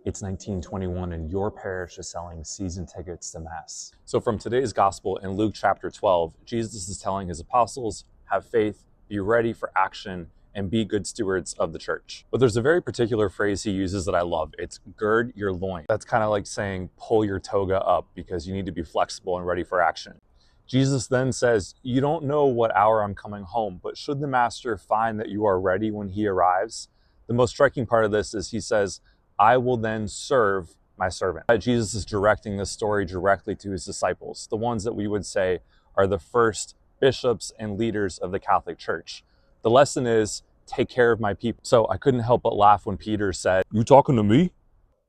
It's 1921 and your parish is selling season tickets to Mass. So from today's gospel in Luke chapter 12, Jesus is telling his apostles, have faith, be ready for action, and be good stewards of the church. But there's a very particular phrase he uses that I love. It's gird your loins. That's kind of like saying pull your toga up because you need to be flexible and ready for action. Jesus then says, you don't know what hour I'm coming home, but should the master find that you are ready when he arrives? The most striking part of this is he says, I will then serve my servant. Jesus is directing this story directly to his disciples, the ones that we would say are the first bishops and leaders of the Catholic Church. The lesson is, take care of my people. So I couldn't help but laugh when Peter said, you talking to me?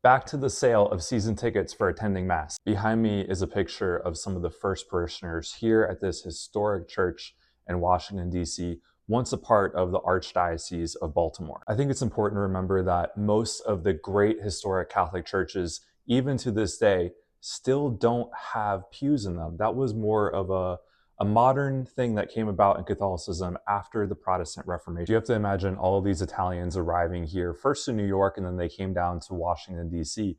Back to the sale of season tickets for attending Mass. Behind me is a picture of some of the first parishioners here at this historic church in Washington, D.C., once a part of the Archdiocese of Baltimore. I think it's important to remember that most of the great historic Catholic churches, even to this day, still don't have pews in them. That was more of a modern thing that came about in Catholicism after the Protestant Reformation. You have to imagine all of these Italians arriving here, first to New York, and then they came down to Washington, D.C.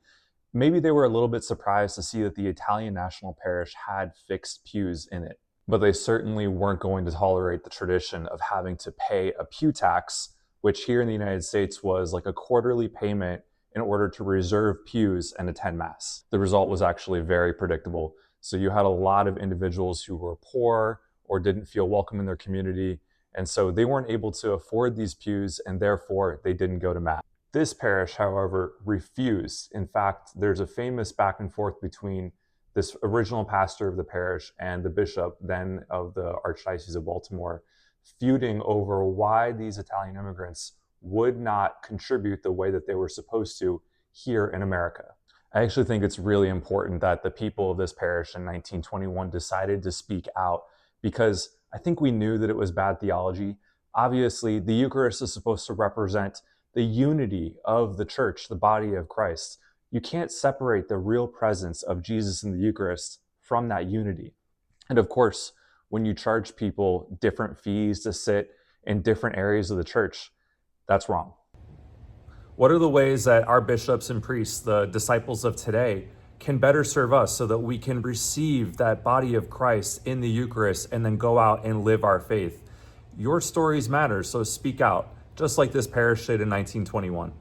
Maybe they were a little bit surprised to see that the Italian National Parish had fixed pews in it, but they certainly weren't going to tolerate the tradition of having to pay a pew tax, which here in the United States was like a quarterly payment in order to reserve pews and attend Mass. The result was actually very predictable. So you had a lot of individuals who were poor or didn't feel welcome in their community, and so they weren't able to afford these pews, and therefore they didn't go to Mass. This parish, however, refused. In fact, there's a famous back and forth between this original pastor of the parish and the bishop then of the Archdiocese of Baltimore, feuding over why these Italian immigrants would not contribute the way that they were supposed to here in America. I actually think it's really important that the people of this parish in 1921 decided to speak out, because I think we knew that it was bad theology. Obviously, the Eucharist is supposed to represent the unity of the church, the body of Christ. You can't separate the real presence of Jesus in the Eucharist from that unity. And of course, when you charge people different fees to sit in different areas of the church, that's wrong. What are the ways that our bishops and priests, the disciples of today, can better serve us so that we can receive that body of Christ in the Eucharist and then go out and live our faith? Your stories matter, so speak out, just like this parish did in 1921.